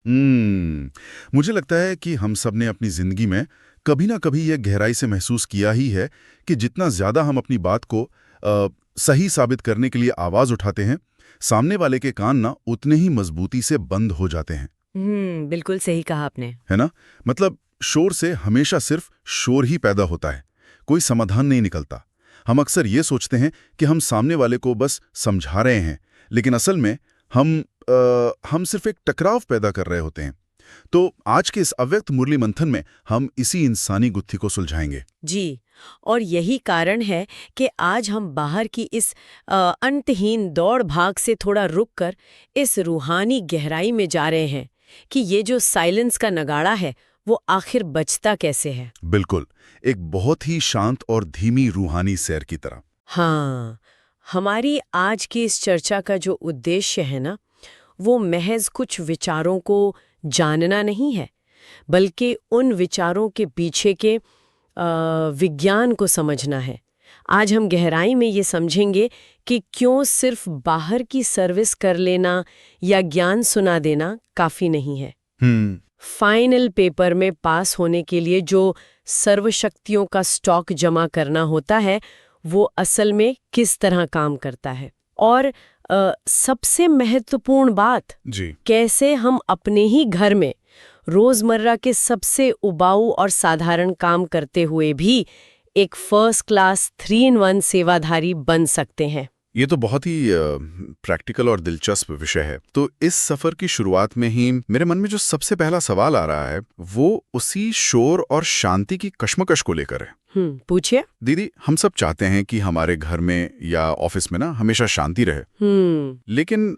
मुझे लगता है कि हम सब ने अपनी जिंदगी में कभी ना कभी यह गहराई से महसूस किया ही है कि जितना ज्यादा हम अपनी बात को सही साबित करने के लिए आवाज उठाते हैं, सामने वाले के कान ना उतने ही मजबूती से बंद हो जाते हैं। बिल्कुल सही कहा आपने। है ना? मतलब शोर से हमेशा सिर्फ शोर ही पैदा होता है, कोई समाधान नहीं निकलता। हम अक्सर ये सोचते हैं कि हम सामने वाले को बस समझा रहे हैं, लेकिन असल में हम सिर्फ एक टकराव पैदा कर रहे होते हैं। तो आज के इस अव्यक्त मुरली मंथन में हम इसी इंसानी गुत्थी को सुलझाएंगे। जी, और यही कारण है कि आज हम बाहर की इस अंतहीन दौड़ भाग से थोड़ा रुक कर इस रूहानी गहराई में जा रहे हैं कि ये जो साइलेंस का नगाड़ा है वो आखिर बजता कैसे है। बिल्कुल, एक बहुत ही शांत और धीमी रूहानी सैर की तरह। हाँ, हमारी आज की इस चर्चा का जो उद्देश्य है ना, वो महज कुछ विचारों को जानना नहीं है, बल्कि उन विचारों के पीछे के विज्ञान को समझना है। आज हम गहराई में ये समझेंगे कि क्यों सिर्फ बाहर की सर्विस कर लेना या ज्ञान सुना देना काफी नहीं है। फाइनल पेपर में पास होने के लिए जो सर्वशक्तियों का स्टॉक जमा करना होता है, वो असल में किस तरह काम करता है। और सबसे महत्वपूर्ण बात, जी, कैसे हम अपने ही घर में रोजमर्रा के सबसे उबाऊ और साधारण काम करते हुए भी एक फर्स्ट क्लास 3-in-1 सेवाधारी बन सकते हैं। ये तो बहुत ही प्रैक्टिकल और दिलचस्प विषय है। तो इस सफर की शुरुआत में ही मेरे मन में जो सबसे पहला सवाल आ रहा है, वो उसी शोर और शांति की कश्मकश को लेकर है। पूछिए। दीदी, हम सब चाहते हैं कि हमारे घर में या ऑफिस में ना हमेशा शांति रहे। लेकिन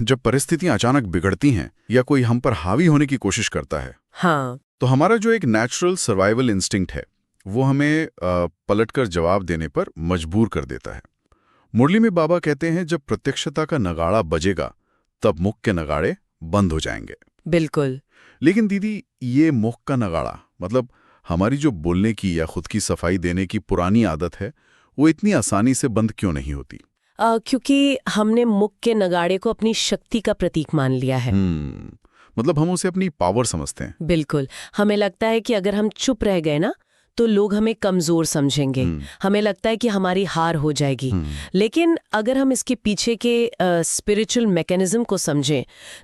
जब परिस्थितियां अचानक बिगड़ती हैं या कोई हम पर हावी होने की कोशिश करता है, हाँ, तो हमारा जो एक नेचुरल सर्वाइवल इंस्टिंक्ट है, वो हमें पलटकर जवाब देने पर मजबूर कर देता है। मुरली में बाबा कहते हैं, जब प्रत्यक्षता का नगाड़ा बजेगा तब मुख के नगाड़े बंद हो जाएंगे। बिल्कुल। लेकिन दीदी, ये मुख का नगाड़ा मतलब हमारी जो बोलने की या खुद की सफाई देने की पुरानी आदत है, वो इतनी आसानी से बंद क्यों नहीं होती? क्योंकि हमने मुख के नगाड़े को अपनी शक्ति का प्रतीक मान लिया है। मतलब हम उसे अपनी पावर समझते हैं। बिल्कुल, हमें लगता है कि अगर हम चुप रह गए ना, तो लोग हमें कमजोर समझेंगे। हमें लगता है कि हमारी हार हो जाएगी। लेकिन अगर हम इसके पीछे के स्पिरिचुअल मैकेनिज्म को समझें,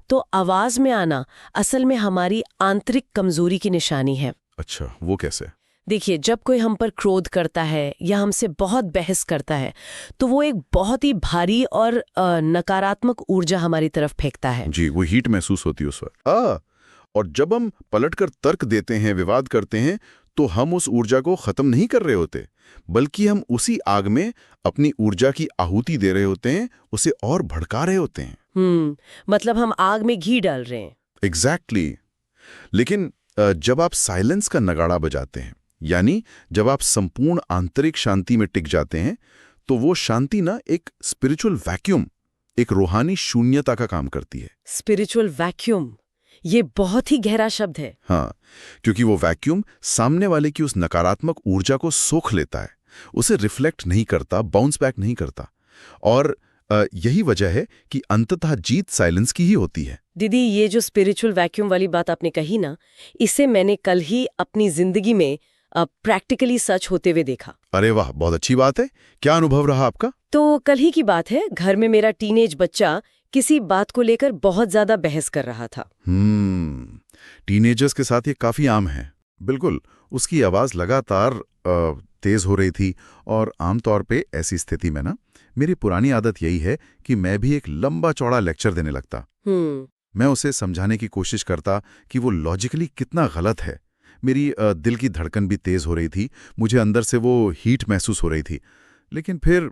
तो आवाज में आना असल में हमारी आंतरिक कमजोरी की निशानी है। अच्छा, वो कैसे? देखिए, जब कोई हम पर क्रोध करता है या हमसे बहुत बहस करता है, तो वो एक बहुत ही भारी और नकारात्मक ऊर्जा हमारी तरफ फेंकता है। जी, वो हीट महसूस होती है उस वक्त। और जब हम पलटकर तर्क देते हैं, विवाद करते हैं, तो हम उस ऊर्जा को खत्म नहीं कर रहे होते, बल्कि हम उसी आग में अपनी ऊर्जा की आहुति दे रहे होते हैं, उसे और भड़का रहे होते हैं। मतलब हम आग में घी डाल रहे हैं। एग्जैक्टली। लेकिन जब आप साइलेंस का नगाड़ा बजाते हैं, यानी जब आप संपूर्ण आंतरिक शांति में टिक जाते हैं, तो वो शांति ना एक स्पिरिचुअल वैक्यूम, एक रूहानी शून्यता का काम करती है। स्पिरिचुअल वैक्यूम, ये बहुत ही गहरा शब्द है। हाँ, क्योंकि वो वैक्यूम सामने वाले की उस नकारात्मक ऊर्जा को सोख लेता है, उसे रिफ्लेक्ट नहीं करता, बाउंस बैक नहीं करता। और यही वजह है कि अंततः जीत साइलेंस की ही होती है। दीदी, ये जो स्पिरिचुअल वैक्यूम वाली बात आपने कही ना, इसे मैंने कल ही अपनी जिंदगी में प्रैक्टिकली सच होते हुए देखा। अरे वाह, बहुत अच्छी बात है। क्या अनुभव रहा आपका? तो कल ही की बात है, घर में मेरा टीनेज बच्चा किसी बात को लेकर बहुत ज्यादा बहस कर रहा था। टीनेजर्स के साथ ये काफी आम है। बिल्कुल, उसकी आवाज लगातार तेज हो रही थी, और आमतौर पे ऐसी स्थिति में ना मेरी पुरानी आदत यही है कि मैं भी एक लंबा चौड़ा लेक्चर देने लगता। मैं उसे समझाने की कोशिश करता कि वो लॉजिकली कितना गलत है। मेरी दिल की धड़कन भी तेज हो रही थी, मुझे अंदर से वो हीट महसूस हो रही थी। लेकिन फिर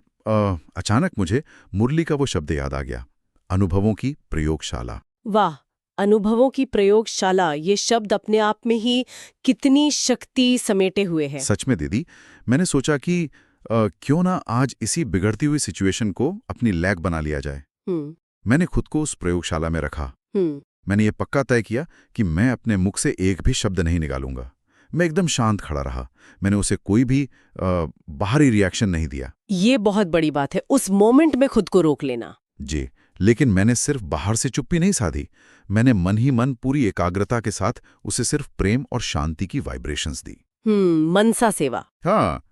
अचानक मुझे मुरली का वो शब्द याद आ गया, अनुभवों की प्रयोगशाला। वाह, अनुभवों की प्रयोगशाला, ये शब्द अपने आप में ही कितनी शक्ति समेटे हुए है। सच में दीदी, मैंने सोचा कि क्यों ना आज इसी बिगड़ती हुई सिचुएशन को अपनी लैब बना लिया जाए। मैंने खुद को उस प्रयोगशाला में रखा। मैंने ये पक्का तय किया कि मैं अपने मुख से एक भी शब्द नहीं निकालूंगा। मैं एकदम शांत खड़ा रहा। मैंने उसे कोई भी बाहरी रिएक्शन नहीं दिया। ये बहुत बड़ी बात है, उस मोमेंट में खुद को रोक लेना। जी, लेकिन मैंने सिर्फ बाहर से चुप्पी नहीं साधी, मैंने मन ही मन पूरी एकाग्रता के साथ उसे सिर्फ प्रेम और शांति की वाइब्रेशंस दी। मनसा सेवा। हाँ,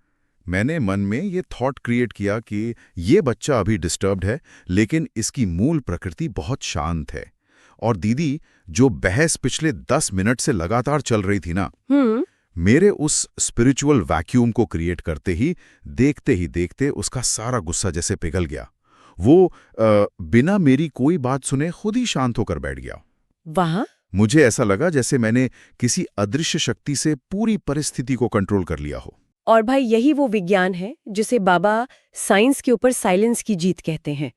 मैंने मन में ये थॉट क्रिएट किया कि ये बच्चा अभी डिस्टर्ब्ड है, लेकिन इसकी मूल प्रकृति बहुत शांत है। और दीदी, जो बहस पिछले 10 मिनट से लगातार चल रही थी ना, मेरे उस स्पिरिचुअल वैक्यूम को क्रिएट करते ही देखते उसका सारा गुस्सा जैसे पिघल गया। वो बिना मेरी कोई बात सुने खुद ही शांत होकर बैठ गया। वहाँ मुझे ऐसा लगा जैसे मैंने किसी अदृश्य शक्ति से पूरी परिस्थिति को कंट्रोल कर लिया हो। और भाई, यही वो विज्ञान है जिसे बाबा साइंस के ऊपर साइलेंस की जीत कहते हैं।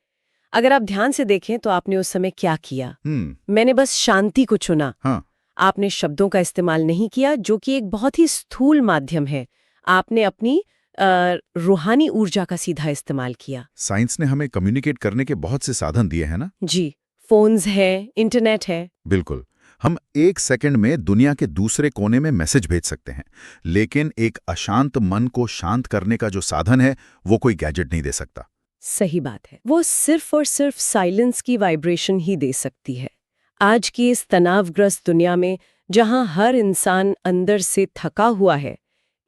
अगर आप ध्यान से देखें तो आपने उस समय क्या किया? मैंने बस शांति को चुना। हाँ। आपने शब्दों का इस्तेमाल नहीं किया, जो कि एक बहुत ही स्थूल माध्यम है। आपने अपनी रूहानी ऊर्जा का सीधा इस्तेमाल किया। साइंस ने हमें कम्युनिकेट करने के बहुत से साधन दिए हैं ना? जी, फोन्स है, इंटरनेट है। बिल्कुल, हम 1 सेकंड में दुनिया के दूसरे कोने में मैसेज भेज सकते हैं, लेकिन एक अशांत मन को शांत करने का जो साधन है, वो कोई गैजेट नहीं दे सकता। सही बात है, वो सिर्फ और सिर्फ साइलेंस की वाइब्रेशन ही दे सकती है। आज की इस तनावग्रस्त दुनिया में, जहां हर इंसान अंदर से थका हुआ है,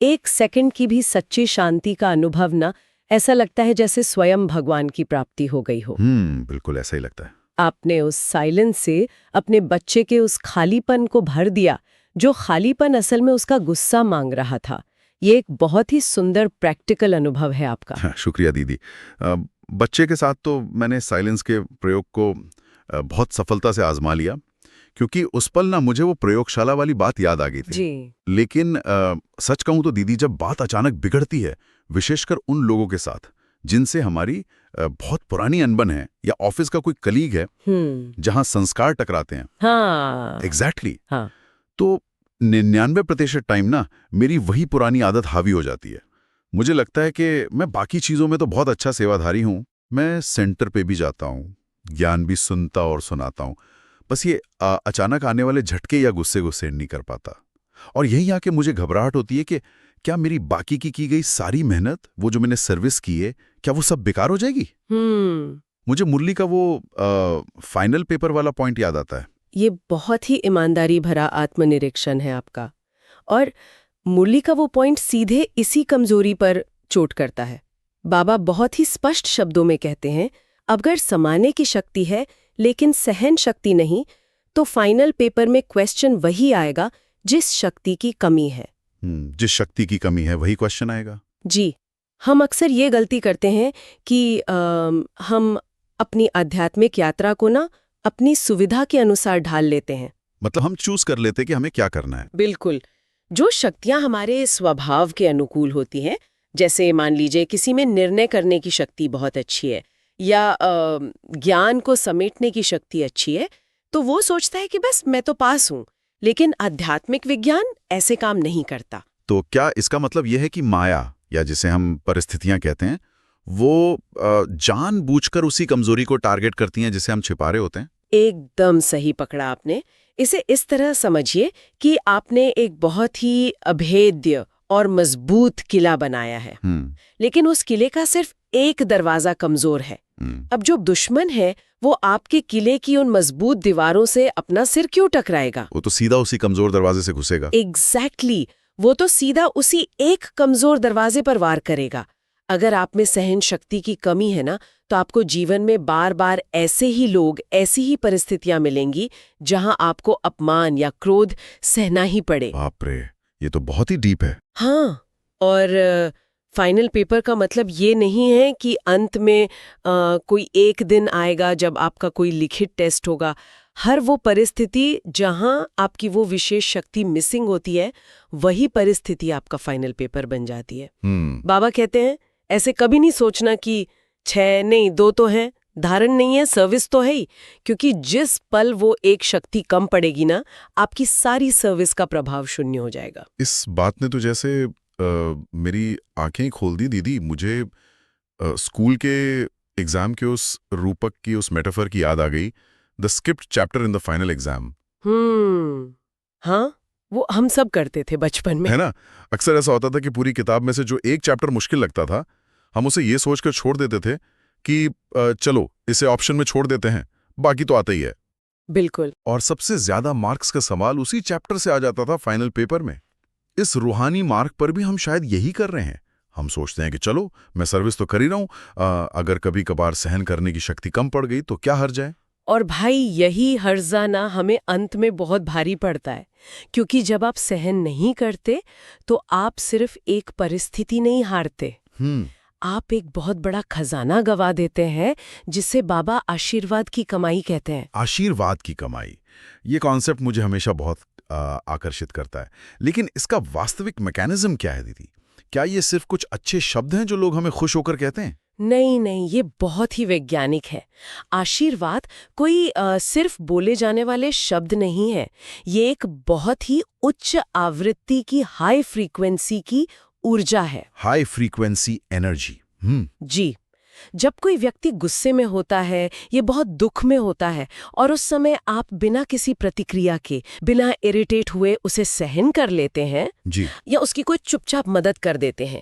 1 सेकंड की भी सच्ची शांति का अनुभव ना, ऐसा लगता है जैसे स्वयं भगवान की प्राप्ति हो गई हो। बिल्कुल ऐसा ही लगता है। आपने उस साइलेंस से अपने बच्चे के उस खालीपन को भर दिया, जो खालीपन असल में उसका गुस्सा मांग रहा था। ये एक बहुत ही सुंदर प्रैक्टिकल अनुभव है आपका। शुक्रिया दीदी। बच्चे के साथ तो मैंने साइलेंस के प्रयोग को बहुत सफलता से आजमा लिया, क्योंकि उस पल ना मुझे वो प्रयोगशाला वाली बात याद आ गई थी। जी। लेकिन सच कहूं तो दीदी, जब बात अचानक बिगड़ती है, विशेषकर उन लोगों के साथ जिनसे हमारी बहुत पुरानी अनबन है, या ऑफिस का कोई कलीग है, जहां संस्कार टकराते हैं। हाँ। एग्जैक्टली। हाँ। तो 99% टाइम ना मेरी वही पुरानी आदत हावी हो जाती है। मुझे लगता है कि मैं बाकी चीज़ों में तो बहुत अच्छा सेवाधारी हूँ, मैं सेंटर पे भी जाता हूँ, ज्ञान भी सुनता और सुनाता हूँ, बस ये अचानक आने वाले झटके या गुस्से को सहन नहीं कर पाता। और यही आके मुझे घबराहट होती है कि क्या मेरी बाकी की गई सारी मेहनत, वो जो मैंने सर्विस की है, क्या वो सब बेकार हो जाएगी? मुझे मुरली का वो फाइनल पेपर वाला पॉइंट याद आता है। ये बहुत ही ईमानदारी भरा आत्मनिरीक्षण है आपका। और मुरली का वो पॉइंट सीधे इसी कमजोरी पर चोट करता है। बाबा बहुत ही स्पष्ट शब्दों में कहते हैं, अगर समाने की शक्ति है लेकिन सहन शक्ति नहीं, तो फाइनल पेपर में क्वेश्चन वही आएगा जिस शक्ति की कमी है। जिस शक्ति की कमी है वही क्वेश्चन आएगा। जी, हम अक्सर ये गलती करते हैं कि हम अपनी आध्यात्मिक यात्रा को ना अपनी सुविधा के अनुसार ढाल लेते हैं। मतलब हम चूज कर लेते कि हमें क्या करना है। बिल्कुल। जो शक्तियां हमारे स्वभाव के अनुकूल होती हैं, जैसे मान लीजिए किसी में निर्णय करने की शक्ति बहुत अच्छी है, या ज्ञान को समेटने की शक्ति अच्छी है, तो वो सोचता है कि बस मैं तो पास हूं। लेकिन आध्यात्मिक विज्ञान ऐसे काम नहीं करता। तो क्या इसका मतलब यह है कि माया, या जिसे हम परिस्थितियां कहते हैं, वो जानबूझकर उसी कमजोरी को टारगेट करती हैं जिसे हम छिपा रहे होते हैं? एकदम सही पकड़ा आपने। इसे इस तरह समझिए कि आपने एक बहुत ही अभेद्य और मजबूत किला बनाया है, लेकिन उस किले का सिर्फ एक दरवाजा कमजोर है। अब जो दुश्मन है वो आपके किले की उन मजबूत दीवारों से अपना सिर क्यों टकराएगा? वो तो सीधा उसी कमजोर दरवाजे से घुसेगा। एग्जैक्टली, वो तो सीधा उसी एक कमजोर दरवाजे पर वार करेगा। अगर आप में सहन शक्ति की कमी है ना, तो आपको जीवन में बार बार ऐसे ही लोग, ऐसी ही परिस्थितियां मिलेंगी जहां आपको अपमान या क्रोध सहना ही पड़े। बाप रे, ये तो बहुत ही डीप है। हाँ, और फाइनल पेपर का मतलब ये नहीं है कि अंत में कोई एक दिन आएगा जब आपका कोई लिखित टेस्ट होगा। हर वो परिस्थिति जहां आपकी वो विशेष शक्ति मिसिंग होती है, वही परिस्थिति आपका फाइनल पेपर बन जाती है। बाबा कहते हैं, ऐसे कभी नहीं सोचना कि 6 नहीं 2 तो हैं, धारण नहीं है, सर्विस तो है ही, क्योंकि जिस पल वो एक शक्ति कम पड़ेगी ना, आपकी सारी सर्विस का प्रभाव शून्य हो जाएगा। इस बात ने तो जैसे मेरी आंखें खोल दी दीदी। मुझे स्कूल के एग्जाम के उस रूपक की, उस मेटाफर की याद आ गई, the skipped chapter in the final exam. हाँ, वो हम सब करते थे बचपन में, है ना? अक्सर ऐसा होता था कि पूरी किताब में से जो एक चैप्टर मुश्किल लगता था, हम उसे ये सोचकर छोड़ देते थे कि चलो इसे ऑप्शन में छोड़ देते हैं, बाकी तो आता ही है। बिल्कुल। और सबसे ज्यादा मार्क्स का सवाल उसी चैप्टर से आ जाता था फाइनल पेपर में। इस रूहानी मार्क पर भी हम शायद यही कर रहे हैं। हम सोचते हैं कि चलो मैं सर्विस तो कर ही रहा हूं, अगर कभी कभार सहन करने की शक्ति कम पड़ गई तो क्या हर्ज है। और भाई यही हर्जा ना हमें अंत में बहुत भारी पड़ता है, क्योंकि जब आप सहन नहीं करते तो आप सिर्फ एक परिस्थिति नहीं हारते, आप एक बहुत बड़ा खजाना गवा देते हैं, जिसे बाबा आशीर्वाद की कमाई कहते हैं। आशीर्वाद की कमाई, ये कॉन्सेप्ट मुझे हमेशा बहुत आकर्षित करता है। लेकिन इसका वास्तविक मैकेनिज्म क्या है दीदी? क्या ये सिर्फ कुछ अच्छे शब्द हैं जो लोग हमें खुश होकर कहते हैं? नहीं नहीं, ये बहुत ही वैज्ञानिक है। आशीर्वाद कोई सिर्फ बोले जाने वाले शब्द नहीं है, ये एक बहुत ही उच्च आवृत्ति की, हाई फ्रीक्वेंसी की ऊर्जा है। High frequency energy. जी, जब कोई व्यक्ति गुस्से में होता है, ये बहुत दुख में होता है, और उस समय आप बिना किसी प्रतिक्रिया के, बिना इरिटेट हुए उसे सहन कर लेते हैं जी, या उसकी कोई चुपचाप मदद कर देते हैं,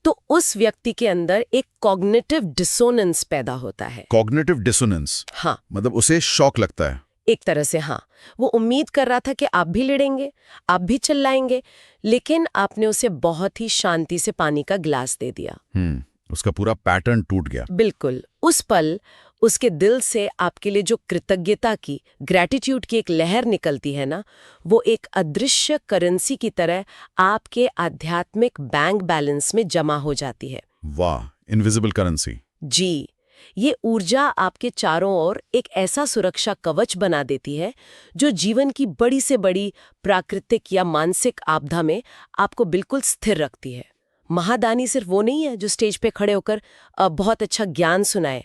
तो उस व्यक्ति के अंदर एक कॉग्निटिव डिसोनेंस पैदा होता है। कॉग्निटिव डिसोनेंस, हाँ, मतलब उसे शॉक लगता है। एक तरह से हाँ, वो उम्मीद कर रहा था कि आप भी लड़ेंगे, आप भी चिल्लाएंगे, लेकिन आपने उसे बहुत ही शांति से पानी का गिलास दे दिया। उसका पूरा पैटर्न टूट गया। बिल्कुल। उस पल उसके दिल से आपके लिए जो कृतज्ञता की, ग्रैटिट्यूड की एक लहर निकलती है ना, वो एक अदृश्य करेंसी की तरह आपके आध्यात्मिक बैंक बैलेंस में जमा हो जाती है। वाह, इनविजिबल करेंसी। जी, ये ऊर्जा आपके चारों ओर एक ऐसा सुरक्षा कवच बना देती है जो जीवन की बड़ी से बड़ी प्राकृतिक या मानसिक आपदा में आपको बिल्कुल स्थिर रखती है। महादानी सिर्फ वो नहीं है जो स्टेज पे खड़े होकर बहुत अच्छा ज्ञान सुनाए।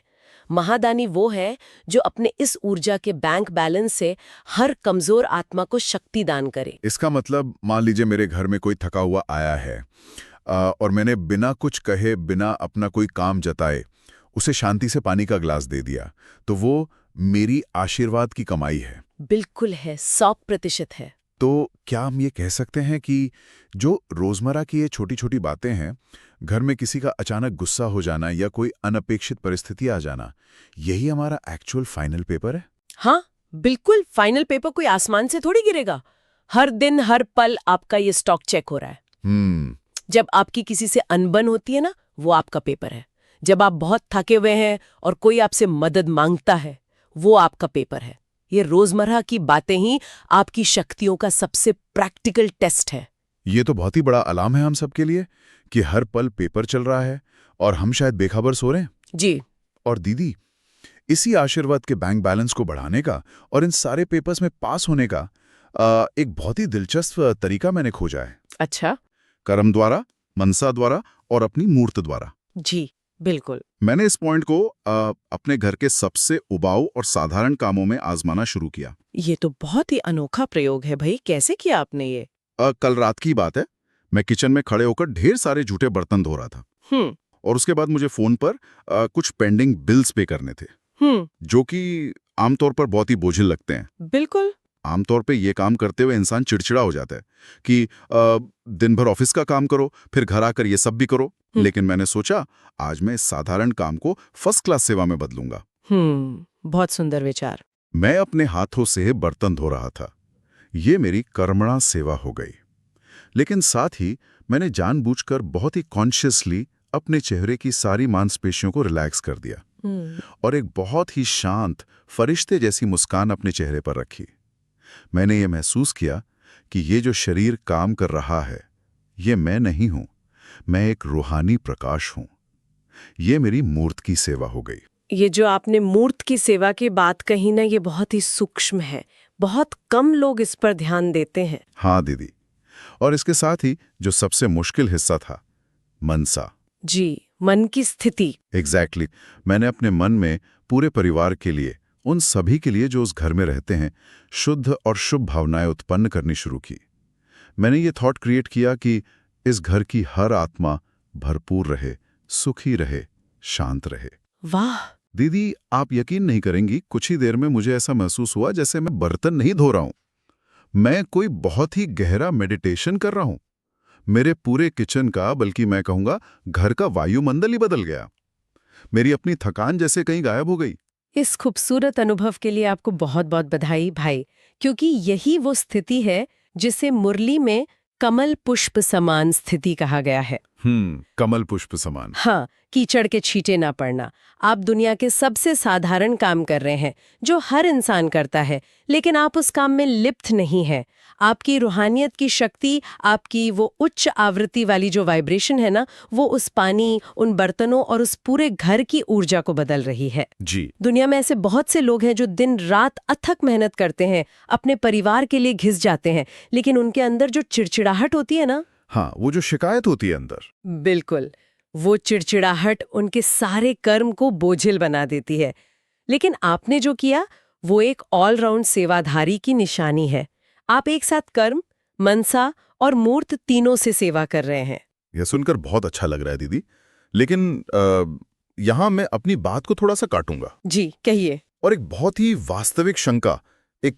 महादानी वो है जो अपने इस ऊर्जा के बैंक बैलेंस से हर कमजोर आत्मा को शक्ति दान करे। इसका मतलब मान लीजिए मेरे घर में कोई थका हुआ आया है, और मैंने बिना कुछ कहे, बिना अपना कोई काम जताए उसे शांति से पानी का गिलास दे दिया, तो वो मेरी आशीर्वाद की कमाई है। बिल्कुल है, 100% है। तो क्या हम ये कह सकते हैं कि जो रोजमर्रा की ये छोटी छोटी बातें हैं, घर में किसी का अचानक गुस्सा हो जाना या कोई अनपेक्षित परिस्थिति आ जाना, यही हमारा एक्चुअल फाइनल पेपर है? हाँ बिल्कुल, फाइनल पेपर कोई आसमान से थोड़ी गिरेगा। हर दिन हर पल आपका ये स्टॉक चेक हो रहा है। जब आपकी किसी से अनबन होती है ना, वो आपका पेपर है। जब आप बहुत थके हुए हैं और कोई आपसे मदद मांगता है, वो आपका पेपर है। ये रोजमर्रा की बातें ही आपकी शक्तियों का सबसे प्रैक्टिकल टेस्ट है। ये तो बहुत ही बड़ा अलार्म है हम सबके लिए कि हर पल पेपर चल रहा है और हम शायद बेखबर सो रहे हैं। जी। और दीदी, इसी आशीर्वाद के बैंक बैलेंस को बढ़ाने का और इन सारे पेपर्स में पास होने का एक बहुत ही दिलचस्प तरीका मैंने खोजा है। अच्छा। कर्म द्वारा, मनसा द्वारा और अपनी मूर्त द्वारा। जी बिल्कुल। मैंने इस पॉइंट को अपने घर के सबसे उबाऊ और साधारण कामों में आजमाना शुरू किया। ये तो बहुत ही अनोखा प्रयोग है भाई, कैसे किया आपने ये? कल रात की बात है, मैं किचन में खड़े होकर ढेर सारे झूठे बर्तन धो रहा था। और उसके बाद मुझे फोन पर कुछ पेंडिंग बिल्स पे करने थे, जो कि आमतौर पर बहुत ही बोझिल लगते हैं। बिल्कुल। आमतौर पे ये काम करते हुए इंसान चिड़चिड़ा हो जाता है कि दिन भर ऑफिस का काम करो, फिर घर आकर ये सब भी करो। लेकिन मैंने सोचा आज मैं इस साधारण काम को फर्स्ट क्लास सेवा में बदलूंगा। बहुत सुंदर विचार। मैं अपने हाथों से बर्तन धो रहा था, ये मेरी कर्मणा सेवा हो गई। लेकिन साथ ही मैंने जानबूझकर बहुत ही कॉन्शियसली अपने चेहरे की सारी मांसपेशियों को रिलैक्स कर दिया और एक बहुत ही शांत, फरिश्ते जैसी मुस्कान अपने चेहरे पर रखी। मैंने ये महसूस किया कि ये जो शरीर काम कर रहा है, ये मैं नहीं हूं, मैं एक रूहानी प्रकाश हूं। ये मेरी मूर्त की सेवा हो गई। ये जो आपने मूर्त की सेवा की बात कही ना, ये बहुत ही सूक्ष्म है, बहुत कम लोग इस पर ध्यान देते हैं। हाँ दीदी, और इसके साथ ही जो सबसे मुश्किल हिस्सा था, मनसा। जी, मन की स्थिति। एग्जैक्टली। मैंने अपने मन में पूरे परिवार के लिए, उन सभी के लिए जो उस घर में रहते हैं, शुद्ध और शुभ भावनाएं उत्पन्न करनी शुरू की। मैंने ये थॉट क्रिएट किया कि इस घर की हर आत्मा भरपूर रहे, सुखी रहे, शांत रहे। वाह दीदी, आप यकीन नहीं करेंगी, कुछ ही देर में मुझे ऐसा महसूस हुआ जैसे मैं बर्तन नहीं धो रहा हूं, मैं कोई बहुत ही गहरा मेडिटेशन कर रहा हूं। मेरे पूरे किचन का, बल्कि मैं कहूंगा घर का वायुमंडल ही बदल गया। मेरी अपनी थकान जैसे कहीं गायब हो गई। इस खूबसूरत अनुभव के लिए आपको बहुत बहुत बधाई भाई, क्योंकि यही वो स्थिति है जिसे मुरली में कमल पुष्प समान स्थिति कहा गया है। कमल पुष्प समान। हाँ, कीचड़ के छींटे ना पड़ना। आप दुनिया के सबसे साधारण काम कर रहे हैं जो हर इंसान करता है, लेकिन आप उस काम में लिप्त नहीं हैं। आपकी रूहानियत की शक्ति, आपकी वो उच्च आवृत्ति वाली जो वाइब्रेशन है ना, वो उस पानी, उन बर्तनों और उस पूरे घर की ऊर्जा को बदल रही है। जी। दुनिया में ऐसे बहुत से लोग हैं जो दिन रात अथक मेहनत करते हैं, अपने परिवार के लिए घिस जाते हैं, लेकिन उनके अंदर जो चिड़चिड़ाहट होती है ना, हाँ, वो जो शिकायत होती है अंदर, बिल्कुल, वो चिड़चिड़ाहट उनके सारे कर्म को बोझिल बना देती है। लेकिन आपने जो किया वो एक ऑलराउंड सेवाधारी की निशानी है। आप एक साथ कर्म, मनसा और मूर्त तीनों से सेवा कर रहे हैं। यह सुनकर बहुत अच्छा लग रहा है दीदी। लेकिन यहाँ मैं अपनी बात को थोड़ा सा काटूंगा जी, कहिए। और एक बहुत ही वास्तविक शंका, एक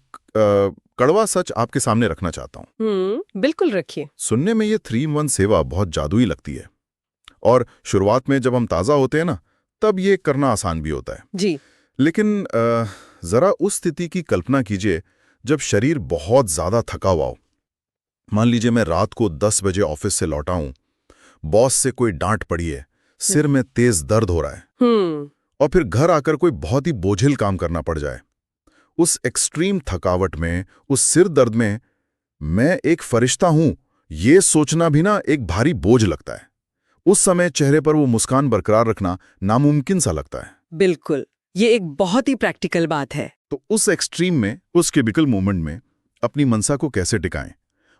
कड़वा सच आपके सामने रखना चाहता हूँ। बिल्कुल रखिए। सुनने में ये 3-in-1 सेवा बहुत जादुई लगती है और शुरुआत में जब हम ताज़ा होते हैं ना, तब ये करना आसान भी होता है। जी। लेकिन जरा उस स्थिति की कल्पना कीजिए जब शरीर बहुत ज्यादा थका हुआ हो। मान लीजिए मैं रात को 10 बजे ऑफिस से लौटा हूं, बॉस से कोई डांट पड़ी है, सिर में तेज दर्द हो रहा है और फिर घर आकर कोई बहुत ही बोझिल काम करना पड़ जाए। उस एक्सट्रीम थकावट में, उस सिर दर्द में मैं एक फरिश्ता हूं, ये सोचना भी ना एक भारी बोझ लगता है। उस समय चेहरे पर वो मुस्कान बरकरार रखना नामुमकिन सा लगता है। बिल्कुल, ये एक बहुत ही प्रैक्टिकल बात है। तो उस एक्सट्रीम में, उस क्यूबिकल मोमेंट में अपनी मनसा को कैसे टिकाएं?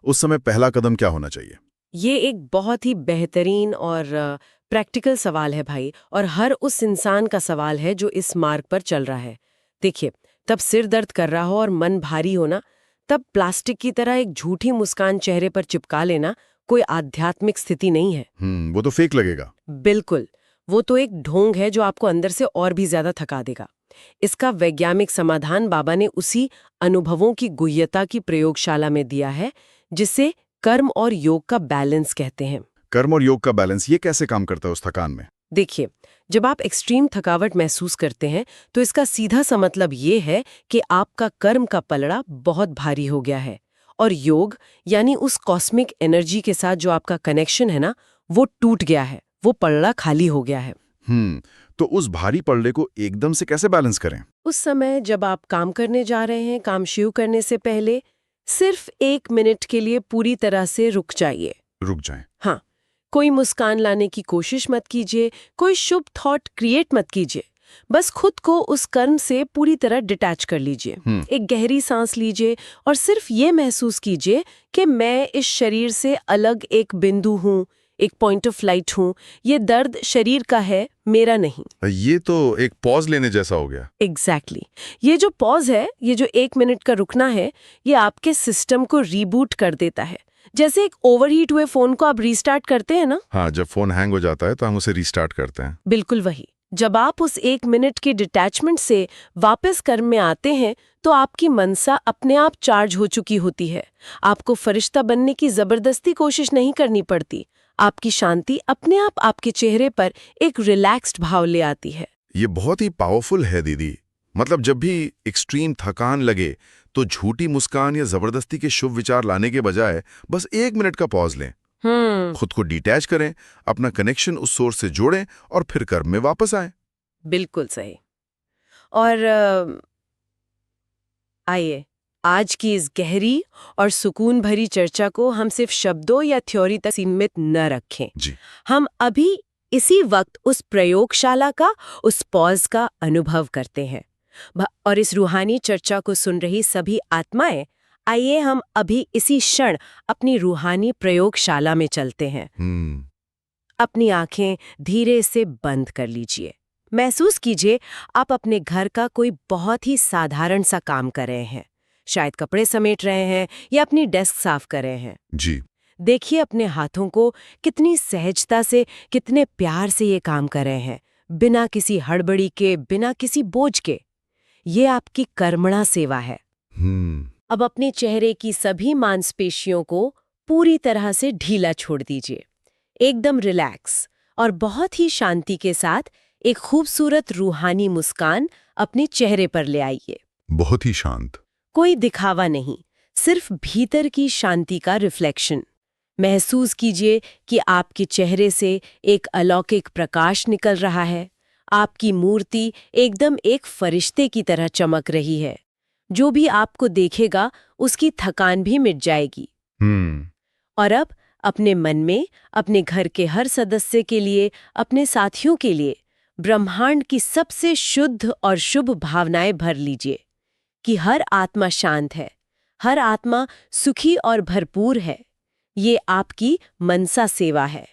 उस समय पहला कदम क्या होना चाहिए? ये एक बहुत ही बेहतरीन और प्रैक्टिकल सवाल है भाई, और हर उस इंसान का सवाल है जो इस मार्ग पर चल रहा है। देखिए, तब सिर दर्द कर रहा हो और मन भारी हो ना, तब प्लास्टिक की तरह एक झूठी मुस्कान चेहरे पर चिपका लेना कोई आध्यात्मिक स्थिति नहीं है। वो तो फेक लगेगा। बिल्कुल, वो तो एक ढोंग है जो आपको अंदर से और भी ज्यादा थका देगा। इसका वैज्ञानिक समाधान बाबा ने उसी अनुभवों की गुह्यता की प्रयोगशाला में दिया है, जिसे कर्म और योग का बैलेंस कहते हैं। कर्म और योग का बैलेंस, ये कैसे काम करता है उस थकान में? देखिए, जब आप एक्सट्रीम थकावट महसूस करते हैं तो इसका सीधा सा मतलब ये है कि आपका कर्म का पलड़ा बहुत भारी हो गया है, और योग यानी उस कॉस्मिक एनर्जी के साथ जो आपका कनेक्शन है ना, वो टूट गया है, वो पलड़ा खाली हो गया है। तो उस भारी पलड़े को एकदम से कैसे बैलेंस करें? उस समय जब आप काम करने जा रहे हैं, काम शुरू करने से पहले सिर्फ 1 मिनट के लिए पूरी तरह से रुक जाइए। रुक जाएं। हाँ, कोई मुस्कान लाने की कोशिश मत कीजिए, कोई शुभ थॉट क्रिएट मत कीजिए। बस खुद को उस कर्म से पूरी तरह डिटैच कर लीजिए। एक गहरी सांस लीजिए और सिर्फ ये महसूस कीजिए कि मैं इस शरीर से अलग एक बिंदु हूँ, एक पॉइंट ऑफ लाइट हूँ। ये दर्द शरीर का है, मेरा नहीं। ये तो एक पॉज लेने जैसा हो गया। एग्जैक्टली। ये जो पॉज है, ये जो 1 मिनट का रुकना है, ये आपके सिस्टम को रीबूट कर देता है। जैसे एक ओवरहीट हुए फोन को आप रीस्टार्ट करते हैं ना। हाँ, जब फोन हैंग हो जाता है तो हम उसे रीस्टार्ट करते हैं। बिल्कुल वही। जब आप उस 1 मिनट के डिटैचमेंट से वापस कर्म में आते हैं तो आपकी मनसा अपने आप चार्ज हो चुकी होती है। आपको फरिश्ता बनने की जबरदस्ती कोशिश नहीं करनी पड़ती। आपकी शांति अपने आप आपके चेहरे पर एक रिलैक्स्ड भाव ले आती है। ये बहुत ही पावरफुल है दीदी। मतलब जब भी एक्सट्रीम थकान लगे तो झूठी मुस्कान या जबरदस्ती के शुभ विचार लाने के बजाय बस 1 मिनट का पॉज लें, खुद को डिटैच करें, अपना कनेक्शन उस सोर्स से जोड़ें और फिर कर्म में वापस आएं। बिल्कुल सही। और आइए, आज की इस गहरी और सुकून भरी चर्चा को हम सिर्फ शब्दों या थ्योरी तक सीमित न रखें। जी। हम अभी इसी वक्त उस प्रयोगशाला का, उस पॉज का अनुभव करते हैं। और इस रूहानी चर्चा को सुन रही सभी आत्माएं, आइए हम अभी इसी क्षण अपनी रूहानी प्रयोगशाला में चलते हैं। अपनी आंखें धीरे से बंद कर लीजिए। महसूस कीजिए आप अपने घर का कोई बहुत ही साधारण सा काम कर रहे हैं। शायद कपड़े समेट रहे हैं या अपनी डेस्क साफ कर रहे हैं। जी। देखिए अपने हाथों को, कितनी सहजता से, कितने प्यार से ये काम कर रहे हैं, बिना किसी हड़बड़ी के, बिना किसी बोझ के। ये आपकी कर्मणा सेवा है। अब अपने चेहरे की सभी मांसपेशियों को पूरी तरह से ढीला छोड़ दीजिए। एकदम रिलैक्स और बहुत ही शांति के साथ एक खूबसूरत रूहानी मुस्कान अपने चेहरे पर ले आइए। बहुत ही शांत। कोई दिखावा नहीं, सिर्फ भीतर की शांति का रिफ्लेक्शन। महसूस कीजिए कि आपके चेहरे से एक अलौकिक प्रकाश निकल रहा है। आपकी मूर्ति एकदम एक फरिश्ते की तरह चमक रही है। जो भी आपको देखेगा उसकी थकान भी मिट जाएगी। और अब अपने मन में, अपने घर के हर सदस्य के लिए, अपने साथियों के लिए ब्रह्मांड की सबसे शुद्ध और शुभ भावनाएं भर लीजिए कि हर आत्मा शांत है, हर आत्मा सुखी और भरपूर है। ये आपकी मनसा सेवा है।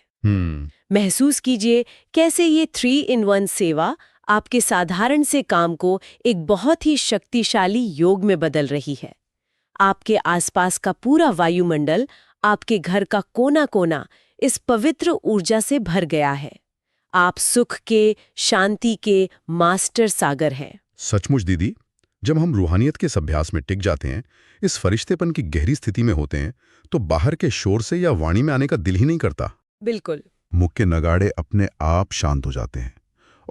महसूस कीजिए कैसे ये 3-in-1 सेवा आपके साधारण से काम को एक बहुत ही शक्तिशाली योग में बदल रही है। आपके आसपास का पूरा वायुमंडल, आपके घर का कोना-कोना इस पवित्र ऊर्जा से भर गया है। आप सुख के, शांति के मास्टर सागर हैं। सचमुच दीदी, जब हम रूहानियत के इस अभ्यास में टिक जाते हैं, इस फरिश्तेपन की गहरी स्थिति में होते हैं, तो बाहर के शोर से या वाणी में आने का दिल ही नहीं करता। बिल्कुल। मुख के नगाड़े अपने आप शांत हो जाते हैं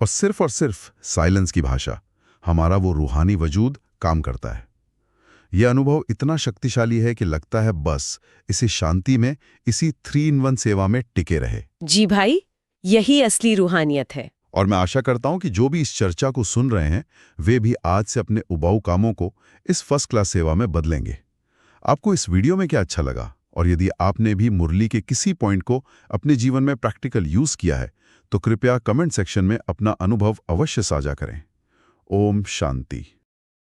और सिर्फ साइलेंस की भाषा, हमारा वो रूहानी वजूद काम करता है। यह अनुभव इतना शक्तिशाली है कि लगता है बस इसी शांति में, इसी 3-in-1 सेवा में टिके रहे। जी भाई, यही असली रूहानियत है। और मैं आशा करता हूं कि जो भी इस चर्चा को सुन रहे हैं, वे भी आज से अपने उबाऊ कामों को इस फर्स्ट क्लास सेवा में बदलेंगे। आपको इस वीडियो में क्या अच्छा लगा? और यदि आपने भी मुरली के किसी पॉइंट को अपने जीवन में प्रैक्टिकल यूज किया है, तो कृपया कमेंट सेक्शन में अपना अनुभव अवश्य साझा करें। ओम शांति।